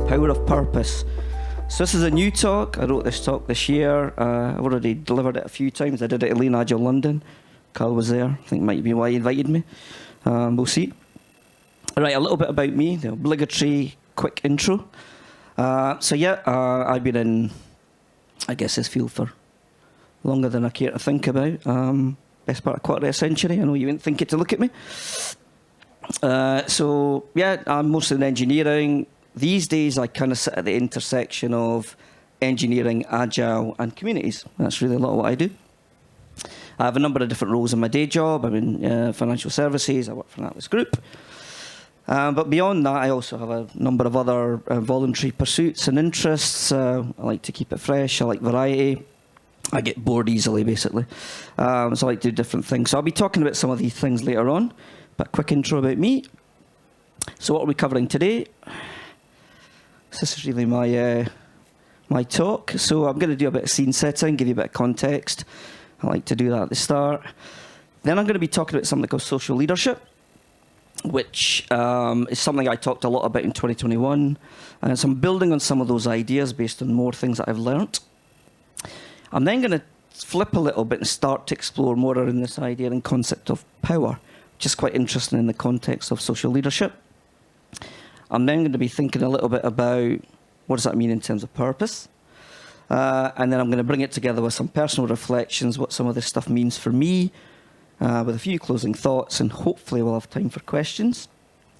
Power of Purpose. So this is a new talk. I wrote this talk this year. I've already delivered it a few times. I did it at Lean Agile London. Carl was there. I think it might be why he invited me. We'll see. Right, a little bit about me, the obligatory quick intro. I've been in, I guess, this field for longer than I care to think about. Best part of a quarter of a century. I know you wouldn't think it to look at me. I'm mostly in engineering. These days, I kind of sit at the intersection of engineering, agile, and communities. That's really a lot of what I do. I have a number of different roles in my day job. I'm in financial services. I work for an Atlas Group. But beyond that, I also have a number of other voluntary pursuits and interests. I like to keep it fresh. I like variety. I get bored easily, basically. So I like to do different things. So I'll be talking about some of these things later on. But quick intro about me. So what are we covering today? This is really my talk. So I'm going to do a bit of scene setting, give you a bit of context. I like to do that at the start. Then I'm going to be talking about something called social leadership, which is something I talked a lot about in 2021. So I'm building on some of those ideas based on more things that I've learnt. I'm then going to flip a little bit and start to explore more around this idea and concept of power, which is quite interesting in the context of social leadership. I'm then going to be thinking a little bit about what does that mean in terms of purpose. And then I'm going to bring it together with some personal reflections, what some of this stuff means for me, with a few closing thoughts, and hopefully we'll have time for questions.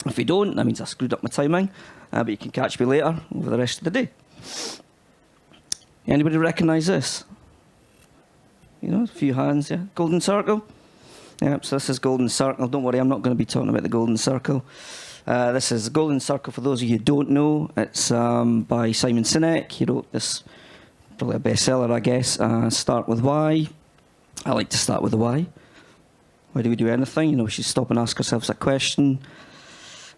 If we don't, that means I screwed up my timing, but you can catch me later over the rest of the day. Anybody recognise this? You know, a few hands, yeah. Golden Circle? Yeah, so this is Golden Circle. Don't worry, I'm not going to be talking about the Golden Circle. This is Golden Circle, for those of you who don't know. It's by Simon Sinek. He wrote this, probably a bestseller, I guess. Start with why. I like to start with the why. Why do we do anything? You know, we should stop and ask ourselves that question.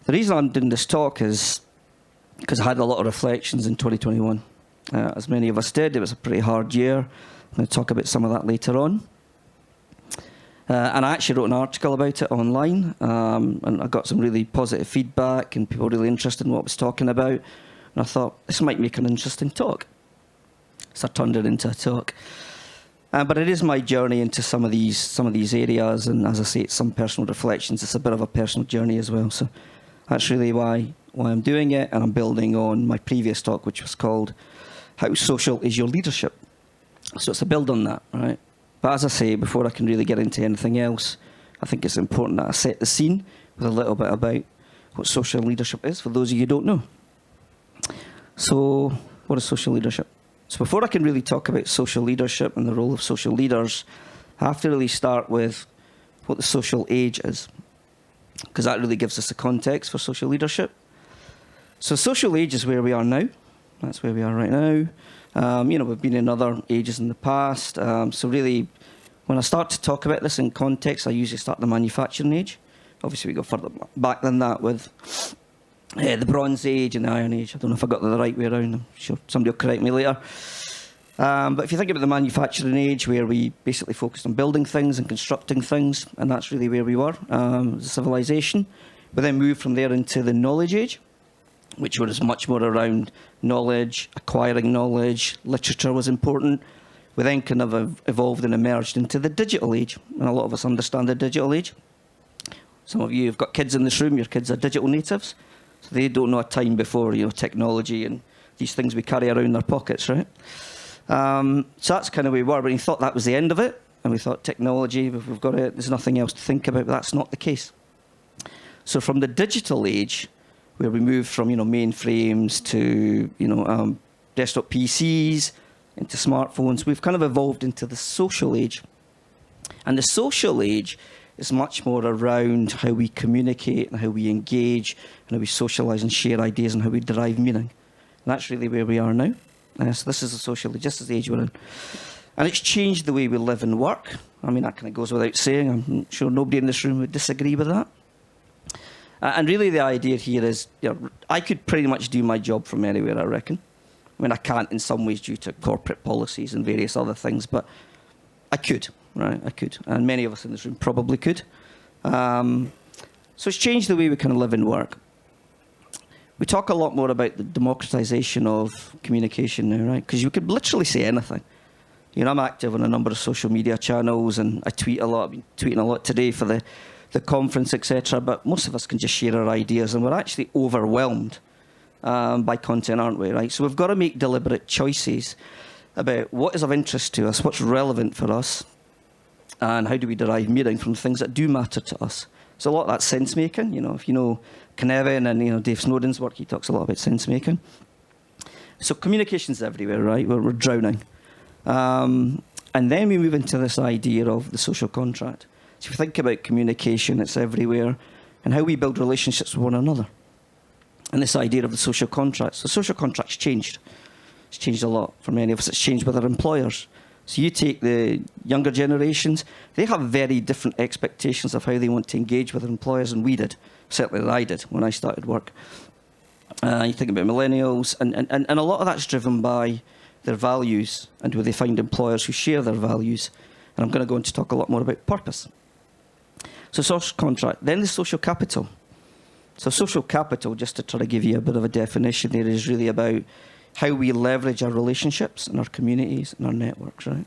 The reason I'm doing this talk is because I had a lot of reflections in 2021. As many of us did, it was a pretty hard year. I'm going to talk about some of that later on. And I actually wrote an article about it online, and I got some really positive feedback, and people were really interested in what I was talking about. And I thought, this might make an interesting talk. So I turned it into a talk. But it is my journey into some of these areas, and as I say, it's some personal reflections. It's a bit of a personal journey as well. So that's really why I'm doing it, and I'm building on my previous talk, which was called How Social is Your Leadership? So it's a build on that, right? But as I say, before I can really get into anything else, I think it's important that I set the scene with a little bit about what social leadership is, for those of you who don't know. So what is social leadership? So before I can really talk about social leadership and the role of social leaders, I have to really start with what the social age is, because that really gives us a context for social leadership. So social age is where we are now. That's where we are right now. We've been in other ages in the past. So really, when I start to talk about this in context, I usually start the manufacturing age. Obviously, we go further back than that with the Bronze Age and the Iron Age. I don't know if I got that the right way around. I'm sure somebody will correct me later. But if you think about the manufacturing age, where we basically focused on building things and constructing things, and that's really where we were as a civilization. We then moved from there into the knowledge age, which was much more around knowledge, acquiring knowledge. Literature was important. We then kind of evolved and emerged into the digital age, and a lot of us understand the digital age. Some of you have got kids in this room. Your kids are digital natives, so they don't know a time before, technology and these things we carry around in our pockets, right? So that's kind of where we were. But we thought that was the end of it, and we thought technology, we've got it. There's nothing else to think about. But that's not the case. So from the digital age, where we moved from, mainframes to, desktop PCs, into smartphones, we've kind of evolved into the social age. And the social age is much more around how we communicate and how we engage and how we socialise and share ideas and how we derive meaning. And that's really where we are now. So this is the social age, this is the age we're in. And it's changed the way we live and work. I mean, that kind of goes without saying. I'm sure nobody in this room would disagree with that. And really the idea here is, I could pretty much do my job from anywhere, I reckon. I mean, I can't in some ways due to corporate policies and various other things, but I could, right? I could. And many of us in this room probably could. So it's changed the way we kind of live and work. we talk a lot more about the democratization of communication now, right? Because you could literally say anything. You know, I'm active on a number of social media channels, and I tweet a lot. I've been tweeting a lot today for the conference, etc. But most of us can just share our ideas, and we're actually overwhelmed by content, aren't we, right? So we've got to make deliberate choices about what is of interest to us, what's relevant for us, and how do we derive meaning from things that do matter to us. So a lot of that sense making, you know, if you know Knevin and, you know, Dave Snowden's work, he talks a lot about sense making. So communication's everywhere, right? We're drowning. And then we move into this idea of the social contract. So if you think about communication, it's everywhere, and how we build relationships with one another. And this idea of the social contract. So social contract's changed. It's changed a lot for many of us. It's changed with our employers. So you take the younger generations, they have very different expectations of how they want to engage with their employers than we did. Certainly that I did when I started work. You think about millennials, and a lot of that's driven by their values and where they find employers who share their values. And I'm going to go on to talk a lot more about purpose. So social contract, then the social capital. So social capital, just to try to give you a bit of a definition there, is really about how we leverage our relationships and our communities and our networks, right?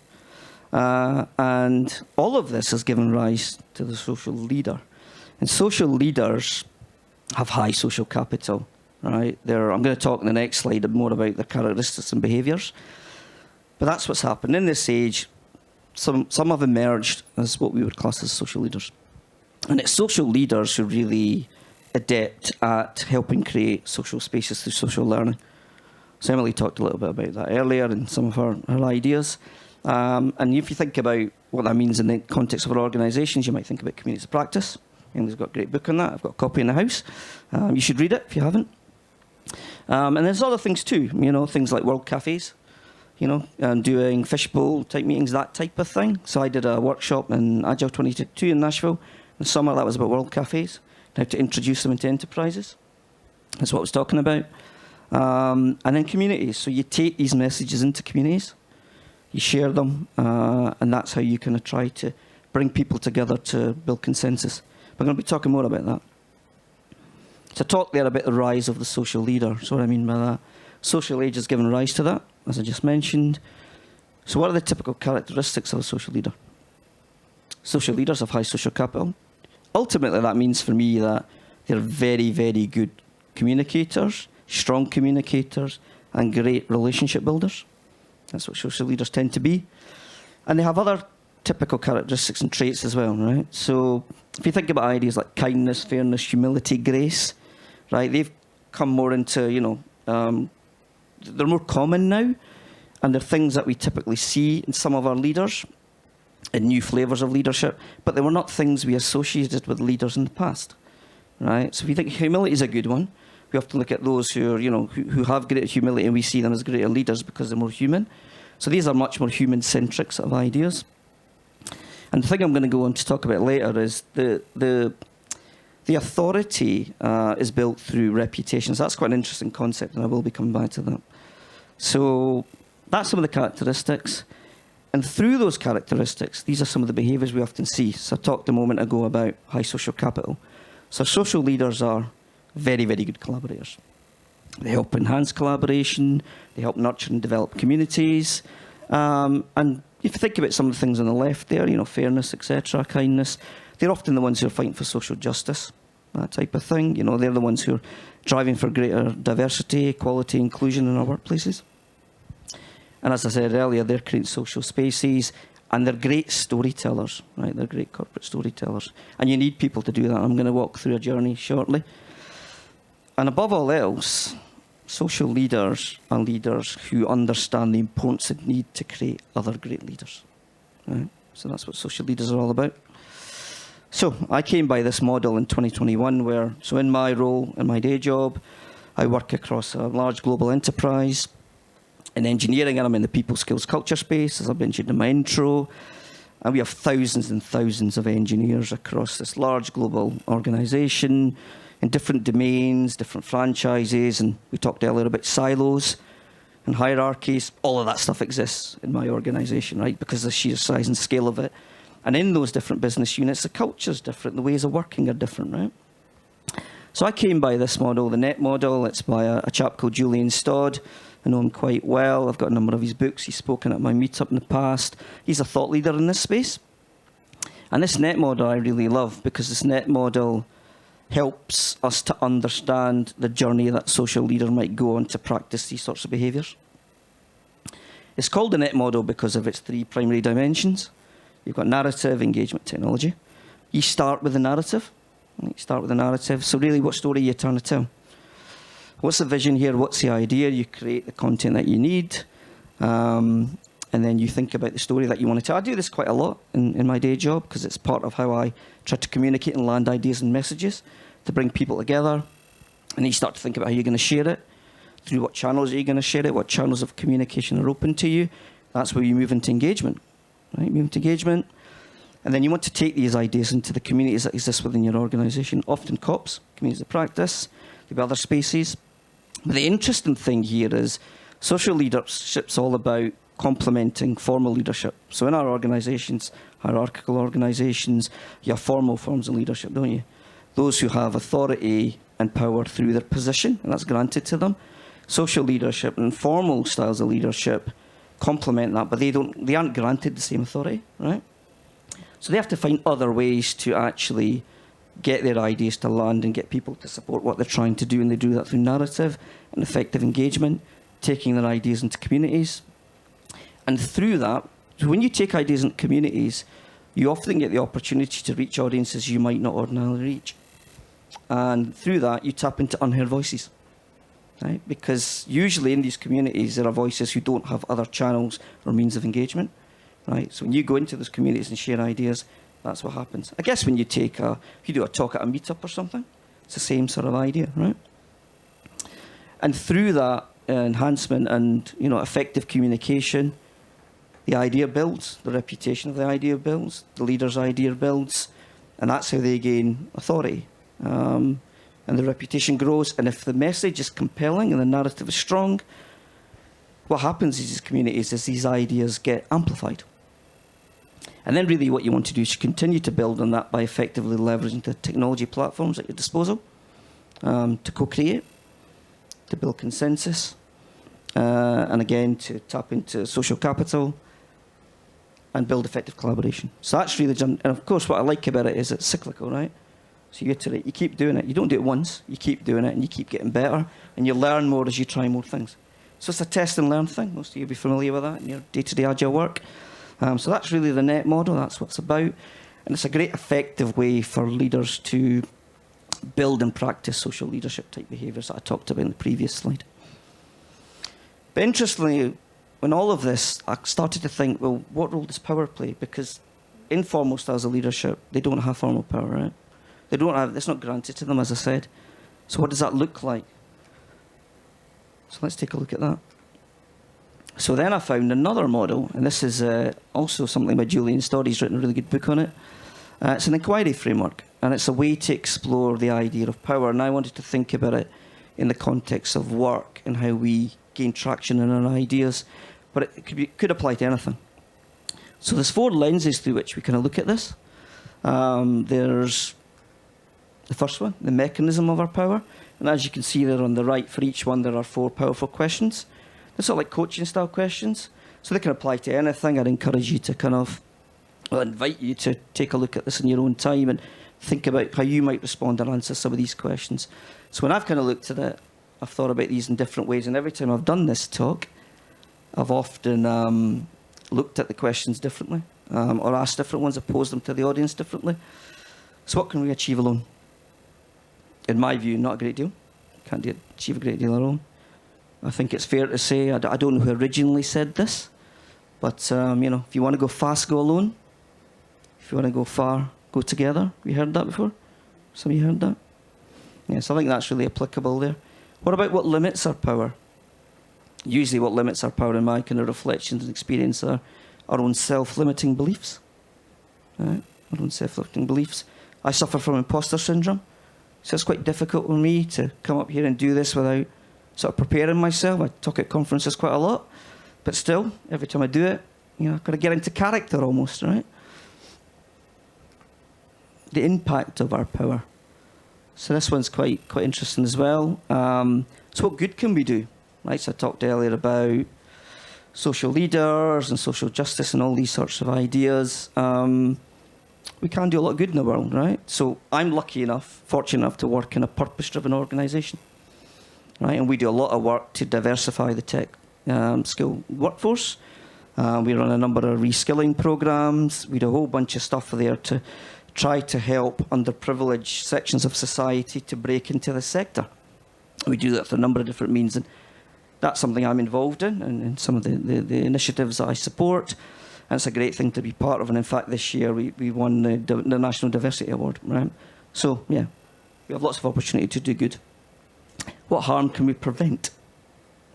And all of this has given rise to the social leader. And social leaders have high social capital, right? I'm going to talk in the next slide more about their characteristics and behaviours. But that's what's happened. In this age, some have emerged as what we would class as social leaders. And it's social leaders who are really adept at helping create social spaces through social learning. So Emily talked a little bit about that earlier in some of her ideas. And if you think about what that means in the context of our organisations, you might think about communities of practice. Emily's got a great book on that. I've got a copy in the house. You should read it if you haven't. And there's other things too, you know, things like world cafes, you know, and doing fishbowl type meetings, that type of thing. So I did a workshop in Agile 22 in Nashville in the summer. That was about world cafes, how to introduce them into enterprises. That's what I was talking about. And then communities. So you take these messages into communities, you share them, and that's how you kind of try to bring people together to build consensus. We're going to be talking more about that. So talk there about the rise of the social leader. So what I mean by that, social age has given rise to that, as I just mentioned. So what are the typical characteristics of a social leader? Social leaders have high social capital. Ultimately, that means for me that they're very, very good communicators, strong communicators, and great relationship builders. That's what social leaders tend to be. And they have other typical characteristics and traits as well, right? So if you think about ideas like kindness, fairness, humility, grace, right, they've come more into, you know, they're more common now, and they're things that we typically see in some of our leaders, and new flavours of leadership, but they were not things we associated with leaders in the past, right? So if you think humility is a good one, we often look at those who are, you know, who have greater humility, and we see them as greater leaders because they're more human. So these are much more human-centric sort of ideas. And the thing I'm going to go on to talk about later is the authority is built through reputation. So that's quite an interesting concept, and I will be coming back to that. So that's some of the characteristics. And through those characteristics, these are some of the behaviours we often see. So I talked a moment ago about high social capital. So social leaders are very, very good collaborators. They help enhance collaboration. They help nurture and develop communities. And if you think about some of the things on the left there, you know, fairness, etc., kindness, they're often the ones who are fighting for social justice, that type of thing. You know, they're the ones who are driving for greater diversity, equality, inclusion in our workplaces. And as I said earlier, they're creating social spaces, and they're great storytellers, right? They're great corporate storytellers. And you need people to do that. I'm going to walk through a journey shortly. And above all else, social leaders are leaders who understand the importance and need to create other great leaders, right? So that's what social leaders are all about. So I came by this model in 2021 where, so in my role, in my day job, I work across a large global enterprise in engineering, and I'm in the people skills culture space, as I mentioned in my intro. And we have thousands and thousands of engineers across this large global organisation in different domains, different franchises, and we talked earlier about silos and hierarchies. All of that stuff exists in my organisation, right, because of the sheer size and scale of it. And in those different business units, the culture's different, the ways of working are different, right? So I came by this model, the NET model. It's by a chap called Julian Stodd. I know him quite well. I've got a number of his books. He's spoken at my meetup in the past. He's a thought leader in this space. And this NET model I really love, because this NET model helps us to understand the journey that social leader might go on to practice these sorts of behaviours. It's called the NET model because of its 3 primary dimensions. You've got narrative, engagement, technology. You start with the narrative. So really, what story are you trying to tell? What's the vision here? What's the idea? You create the content that you need. And then you think about the story that you want to tell. I do this quite a lot in my day job, because it's part of how I try to communicate and land ideas and messages to bring people together. And then you start to think about how you're going to share it. Through what channels are you going to share it? What channels of communication are open to you? That's where you move into engagement. Right? Move into engagement. And then you want to take these ideas into the communities that exist within your organisation, often COPs, communities of practice, there'll be other spaces. But the interesting thing here is social leadership's all about complementing formal leadership. So in our organisations, hierarchical organisations, you have formal forms of leadership, don't you? Those who have authority and power through their position, and that's granted to them. Social leadership and formal styles of leadership complement that, but they aren't granted the same authority, right? So they have to find other ways to actually get their ideas to land and get people to support what they're trying to do, and they do that through narrative and effective engagement, taking their ideas into communities. And through that, when you take ideas into communities, you often get the opportunity to reach audiences you might not ordinarily reach. And through that, you tap into unheard voices, right? Because usually in these communities, there are voices who don't have other channels or means of engagement, right? So when you go into those communities and share ideas, that's what happens. I guess when you if you do a talk at a meetup or something, it's the same sort of idea, right? And through that enhancement and, effective communication, the idea builds, the reputation of the idea builds, the leader's idea builds, and that's how they gain authority. And the reputation grows, and if the message is compelling and the narrative is strong, what happens in these communities is these ideas get amplified. And then really what you want to do is you continue to build on that by effectively leveraging the technology platforms at your disposal to co-create, to build consensus, and again, to tap into social capital and build effective collaboration. So that's really, and of course what I like about it is it's cyclical, right? So you iterate, you keep doing it. You don't do it once, you keep doing it and you keep getting better, and you learn more as you try more things. So it's a test and learn thing. Most of you will be familiar with that in your day-to-day agile work. So that's really the NET model, that's what it's about. And it's a great effective way for leaders to build and practice social leadership type behaviours that I talked about in the previous slide. But interestingly, when all of this, I started to think, well, what role does power play? Because informal styles of leadership, they don't have formal power, right? It's not granted to them, as I said. So what does that look like? So let's take a look at that. So then I found another model, and this is also something by Julian Stodd. He's written a really good book on it. It's an inquiry framework, and it's a way to explore the idea of power. And I wanted to think about it in the context of work and how we gain traction in our ideas, but it could apply to anything. So there's 4 lenses through which we kind of look at this. There's the first one, the mechanism of our power. And as you can see there on the right, for each one, there are 4 powerful questions. They're sort of like coaching style questions. So they can apply to anything. I'd encourage you to invite you to take a look at this in your own time and think about how you might respond and answer some of these questions. So when I've kind of looked at it, I've thought about these in different ways. And every time I've done this talk, I've often looked at the questions differently or asked different ones, or posed them to the audience differently. So what can we achieve alone? In my view, not a great deal. Can't achieve a great deal alone. I think it's fair to say, I don't know who originally said this, but if you want to go fast, go alone. If you want to go far, go together. Have you heard that before? Some of you heard that? Yes, I think that's really applicable there. What about what limits our power? Usually what limits our power in my kind of reflections and experience are our own self-limiting beliefs. Right? Our own self-limiting beliefs. I suffer from imposter syndrome. So it's quite difficult for me to come up here and do this without sort of preparing myself. I talk at conferences quite a lot, but still, every time I do it, I've got to get into character almost, right? The impact of our power. So this one's quite interesting as well. So what good can we do? Right. So I talked earlier about social leaders and social justice and all these sorts of ideas. We can do a lot of good in the world, right? So I'm fortunate enough to work in a purpose-driven organisation, right? And we do a lot of work to diversify the tech skill workforce. We run a number of reskilling programs. We do a whole bunch of stuff there to try to help underprivileged sections of society to break into the sector. We do that through a number of different means, and that's something I'm involved in, and some of the initiatives that I support. And it's a great thing to be part of. And in fact, this year we won the National Diversity Award, right? So, yeah, we have lots of opportunity to do good. What harm can we prevent?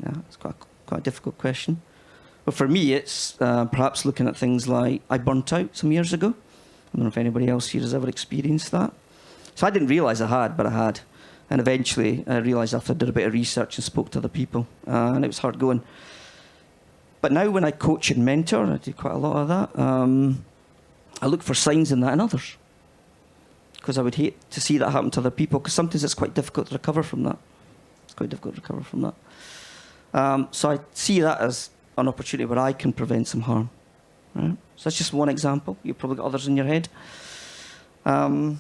Yeah, it's quite a difficult question. But for me, it's perhaps looking at things like I burnt out some years ago. I don't know if anybody else here has ever experienced that. So I didn't realise I had, but I had. And eventually I realised after I did a bit of research and spoke to other people, and it was hard going. But now when I coach and mentor, I do quite a lot of that, I look for signs in that in others. Because I would hate to see that happen to other people, because sometimes it's quite difficult to recover from that. So I see that as an opportunity where I can prevent some harm. Right? So that's just one example. You've probably got others in your head. The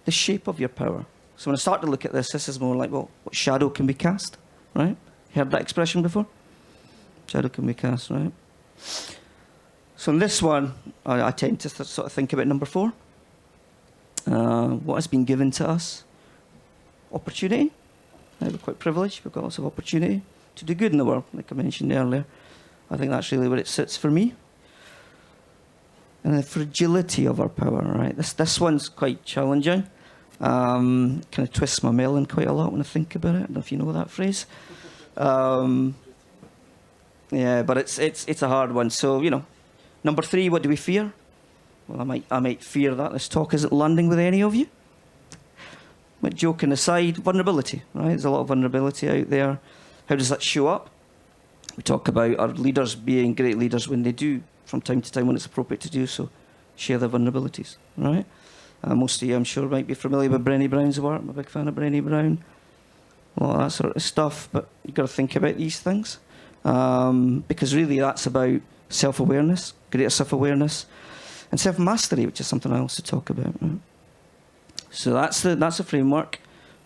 shape of your power. So when I start to look at this is more like, well, what shadow can be cast, right? Heard that expression before? Shadow can be cast, right? So in this one, I tend to sort of think about number 4. What has been given to us? Opportunity. We're quite privileged. We've got lots of opportunity to do good in the world, like I mentioned earlier. I think that's really where it sits for me. And the fragility of our power, right? This one's quite challenging. Kind of twists my melon quite a lot when I think about it. I don't know if you know that phrase. Yeah, but it's a hard one. So, number 3, what do we fear? Well, I might fear that this talk isn't landing with any of you. But joking aside, vulnerability, right? There's a lot of vulnerability out there. How does that show up? We talk about our leaders being great leaders when they do, from time to time when it's appropriate to do so, share their vulnerabilities, right? Most of you, I'm sure, might be familiar with Brené Brown's work. I'm a big fan of Brené Brown. A lot of that sort of stuff, but you've got to think about these things. Because really that's about self-awareness, greater self-awareness, and self-mastery, which is something I also talk about. Right? So that's a framework.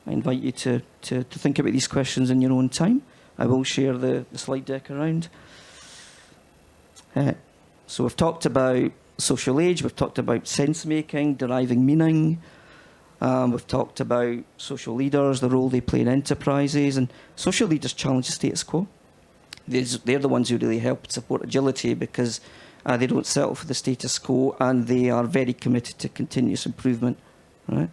I invite you to think about these questions in your own time. I will share the slide deck around. So we've talked about social age, we've talked about sense-making, deriving meaning. We've talked about social leaders, the role they play in enterprises, and social leaders challenge the status quo. They're the ones who really help support agility because they don't settle for the status quo and they are very committed to continuous improvement, right?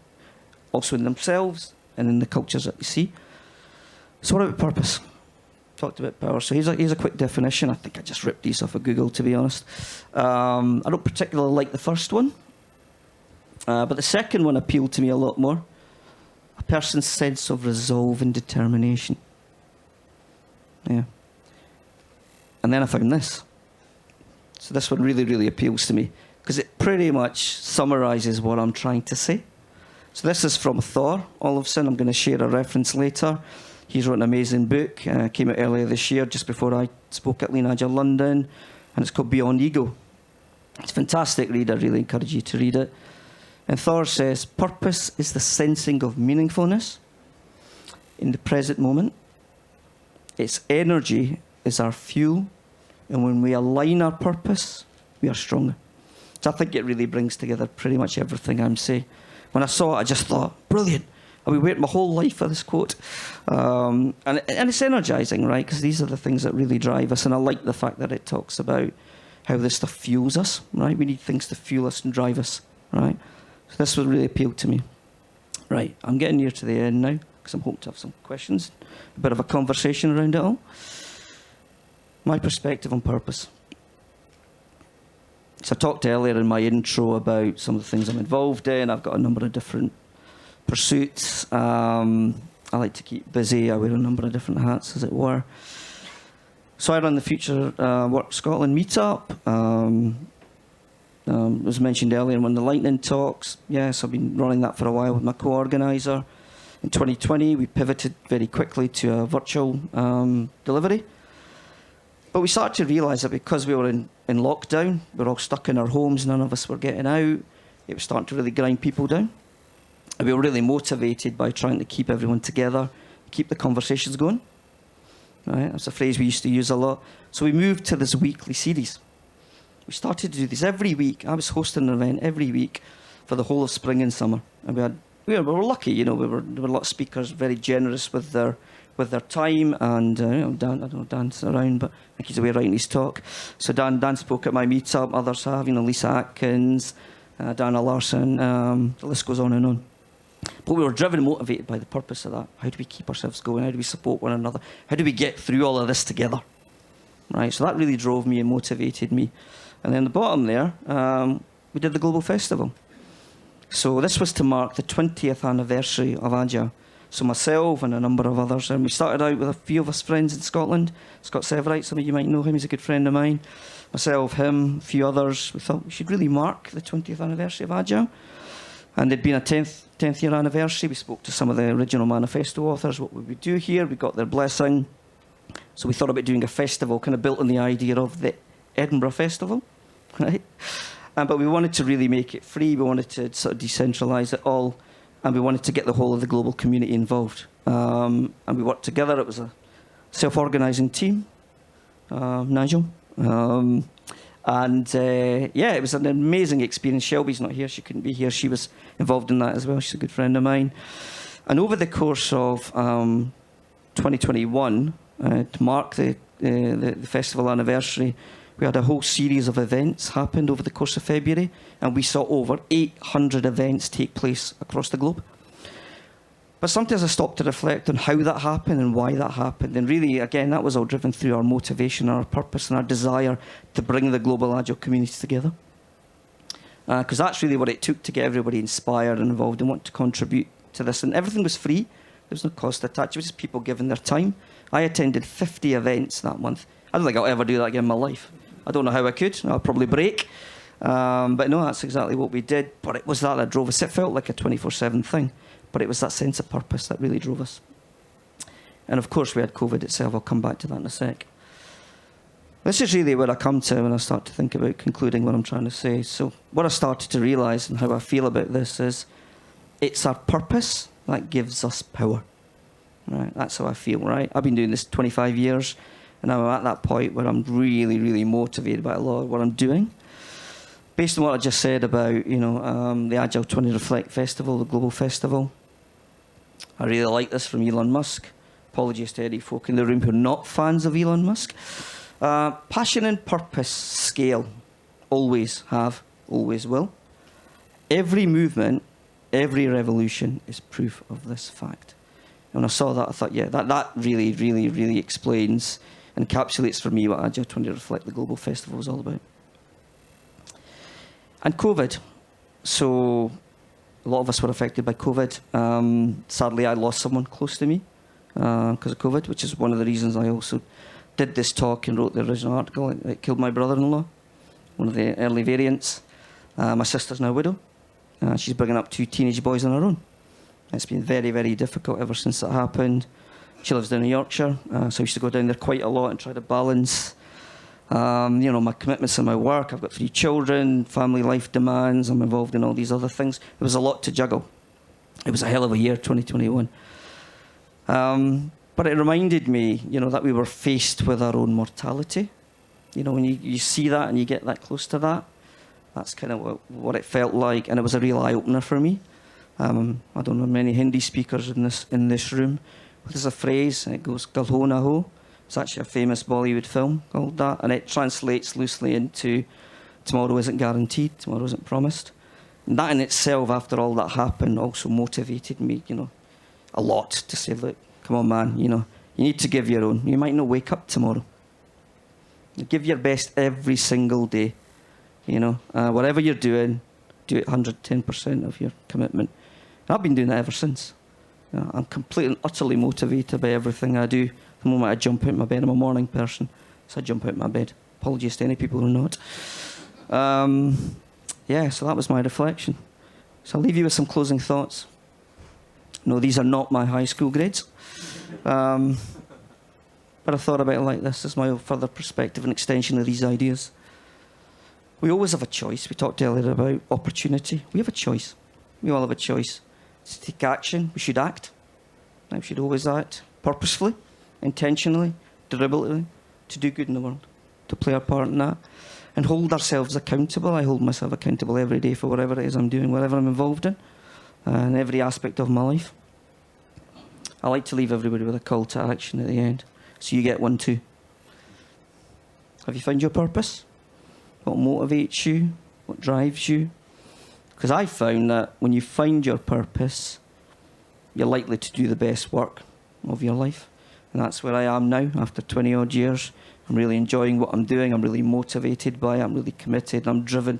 Also in themselves and in the cultures that they see. So what about purpose? Talked about power. So here's a quick definition. I think I just ripped these off of Google, to be honest. I don't particularly like the first one, but the second one appealed to me a lot more. A person's sense of resolve and determination. Yeah. And then I found this. So this one really, really appeals to me because it pretty much summarises what I'm trying to say. So this is from Thor Olafsson. I'm going to share a reference later. He's wrote an amazing book. Came out earlier this year, just before I spoke at Lean Agile London, and it's called Beyond Ego. It's a fantastic read. I really encourage you to read it. And Thor says, purpose is the sensing of meaningfulness in the present moment. Its energy is our fuel. And when we align our purpose, we are stronger. So I think it really brings together pretty much everything I'm saying. When I saw it, I just thought, brilliant. I've been waiting my whole life for this quote. And it's energizing, right? Because these are the things that really drive us. And I like the fact that it talks about how this stuff fuels us, right? We need things to fuel us and drive us, right? So this would really appeal to me. Right, I'm getting near to the end now because I'm hoping to have some questions, a bit of a conversation around it all. My perspective on purpose. So I talked earlier in my intro about some of the things I'm involved in. I've got a number of different pursuits. I like to keep busy. I wear a number of different hats, as it were. So I run the Future Work Scotland meetup. It was mentioned earlier when the lightning talks. Yes, I've been running that for a while with my co-organiser. In 2020, we pivoted very quickly to a virtual delivery. But we started to realise that because we were in lockdown, we were all stuck in our homes, none of us were getting out, it was starting to really grind people down. And we were really motivated by trying to keep everyone together, keep the conversations going. Right? That's a phrase we used to use a lot. So we moved to this weekly series. We started to do this every week. I was hosting an event every week for the whole of spring and summer. And we were lucky, there were a lot of speakers very generous with their time, and Dan, I don't know if Dan's around, but I think he's away writing his talk. So Dan spoke at my meetup, others have, Lisa Atkins, Dana Larson, the list goes on and on. But we were driven and motivated by the purpose of that. How do we keep ourselves going? How do we support one another? How do we get through all of this together? Right, so that really drove me and motivated me. And then the bottom there, we did the Global Festival. So this was to mark the 20th anniversary of Agile. So myself and a number of others, and we started out with a few of us friends in Scotland. Scott Severite, some of you might know him, he's a good friend of mine. Myself, him, a few others. We thought we should really mark the 20th anniversary of Agile. And there'd been a 10th year anniversary. We spoke to some of the original manifesto authors, what would we do here? We got their blessing. So we thought about doing a festival, kind of built on the idea of the Edinburgh Festival, right? But we wanted to really make it free. We wanted to sort of decentralise it all. And we wanted to get the whole of the global community involved. And we worked together. It was a self-organising team, Nigel. It was an amazing experience. Shelby's not here. She couldn't be here. She was involved in that as well. She's a good friend of mine. And over the course of 2021, to mark the festival anniversary, we had a whole series of events happened over the course of February, and we saw over 800 events take place across the globe. But sometimes I stopped to reflect on how that happened and why that happened. And really, again, that was all driven through our motivation, our purpose, and our desire to bring the global Agile community together. Because that's really what it took to get everybody inspired and involved and want to contribute to this. And everything was free. There was no cost attached. It was just people giving their time. I attended 50 events that month. I don't think I'll ever do that again in my life. I don't know how I could. I'll probably break. But no, that's exactly what we did. But it was that drove us. It felt like a 24/7 thing. But it was that sense of purpose that really drove us. And of course, we had COVID itself. I'll come back to that in a sec. This is really where I come to when I start to think about concluding what I'm trying to say. So what I started to realise and how I feel about this is it's our purpose that gives us power. Right? That's how I feel, right? I've been doing this 25 years. And I'm at that point where I'm really, really motivated by a lot of what I'm doing. Based on what I just said about, the Agile 20 Reflect Festival, the global festival. I really like this from Elon Musk. Apologies to any folk in the room who are not fans of Elon Musk. Passion and purpose scale. Always have, always will. Every movement, every revolution is proof of this fact. And when I saw that, I thought, yeah, that really, really, really explains, encapsulates for me what Agile 20 Reflect, the global festival, was all about. And COVID. So a lot of us were affected by COVID. Sadly, I lost someone close to me because of COVID, which is one of the reasons I also did this talk and wrote the original article. It killed my brother-in-law, one of the early variants. My sister's now a widow. She's bringing up 2 teenage boys on her own. It's been very, very difficult ever since that happened. She lives down in Yorkshire, so I used to go down there quite a lot and try to balance, my commitments and my work. I've got 3 children, family life demands. I'm involved in all these other things. It was a lot to juggle. It was a hell of a year, 2021. But it reminded me, that we were faced with our own mortality. When you see that and you get that close to that, that's kind of what it felt like, and it was a real eye-opener for me. I don't know many Hindi speakers in this room. There's a phrase, it goes, "Kal ho na ho." It's actually a famous Bollywood film called that, and it translates loosely into tomorrow isn't guaranteed, tomorrow isn't promised. And that in itself, after all that happened, also motivated me, a lot to say, look, come on, man, you need to give your own. You might not wake up tomorrow. You give your best every single day. Whatever you're doing, do it 110% of your commitment. And I've been doing that ever since. I'm completely and utterly motivated by everything I do. The moment I jump out of my bed, I'm a morning person, so I jump out of my bed. Apologies to any people who are not. yeah, so that was my reflection. So I'll leave you with some closing thoughts. No, these are not my high school grades. But I thought about it like this as my further perspective and extension of these ideas. We always have a choice. We talked earlier about opportunity. We have a choice. We all have a choice. To take action, we should act. We should always act purposefully, intentionally, deliberately, to do good in the world, to play our part in that, and hold ourselves accountable. I hold myself accountable every day for whatever it is I'm doing, whatever I'm involved in every aspect of my life. I like to leave everybody with a call to action at the end, so you get one too. Have you found your purpose? What motivates you? What drives you? Because I found that when you find your purpose, you're likely to do the best work of your life. And that's where I am now, after 20 odd years. I'm really enjoying what I'm doing. I'm really motivated by it. I'm really committed. I'm driven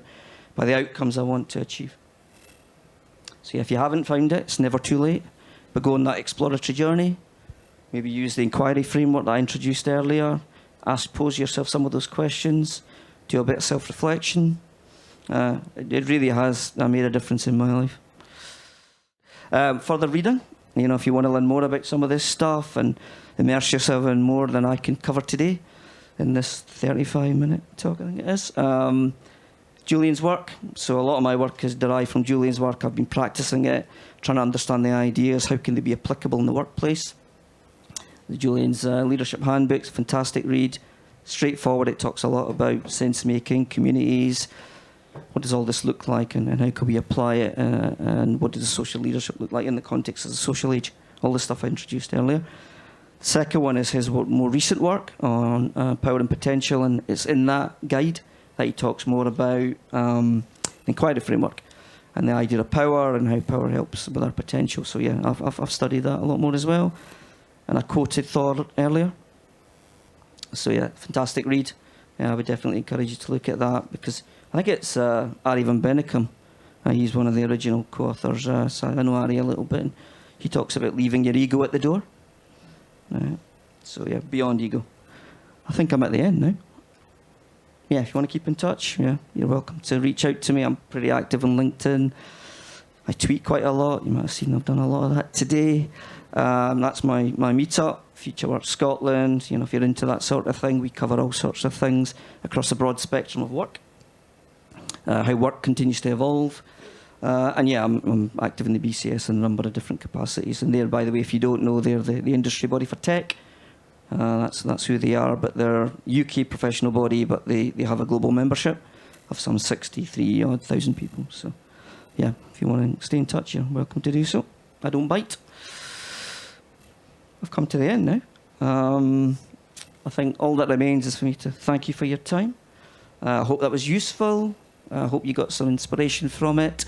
by the outcomes I want to achieve. So if you haven't found it, it's never too late. But go on that exploratory journey. Maybe use the inquiry framework that I introduced earlier. Pose yourself some of those questions. Do a bit of self-reflection. It really has made a difference in my life. Further reading, if you want to learn more about some of this stuff and immerse yourself in more than I can cover today in this 35-minute talk, I think it is. Julian's work. So a lot of my work is derived from Julian's work. I've been practicing it, trying to understand the ideas. How can they be applicable in the workplace? Julian's Leadership Handbook's a fantastic read. Straightforward. It talks a lot about sense-making, communities. What does all this look like, and how can we apply it, and what does social leadership look like in the context of the social age? All the stuff I introduced earlier. Second one is his more recent work on power and potential, and it's in that guide that he talks more about inquiry framework and the idea of power and how power helps with our potential. So yeah, I've studied that a lot more as well. And I quoted Thor earlier. So yeah, fantastic read. Yeah, I would definitely encourage you to look at that, because I think it's Ari van Bennekom. He's one of the original co-authors, so I know Ari a little bit. And he talks about leaving your ego at the door. So yeah, beyond ego. I think I'm at the end now. Yeah, if you want to keep in touch, yeah, you're welcome to reach out to me. I'm pretty active on LinkedIn. I tweet quite a lot. You might have seen I've done a lot of that today. That's my meetup, Future Work Scotland. If you're into that sort of thing, we cover all sorts of things across a broad spectrum of work. How work continues to evolve. And yeah, I'm active in the BCS in a number of different capacities. And they're, by the way, if you don't know, they're the industry body for tech. That's who they are, but they're a UK professional body, but they have a global membership of some 63,000 people. So yeah, if you want to stay in touch, you're welcome to do so. I don't bite. I've come to the end now. I think all that remains is for me to thank you for your time. I hope that was useful. I hope you got some inspiration from it,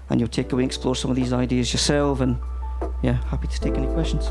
and you'll take away and explore some of these ideas yourself. And yeah, happy to take any questions.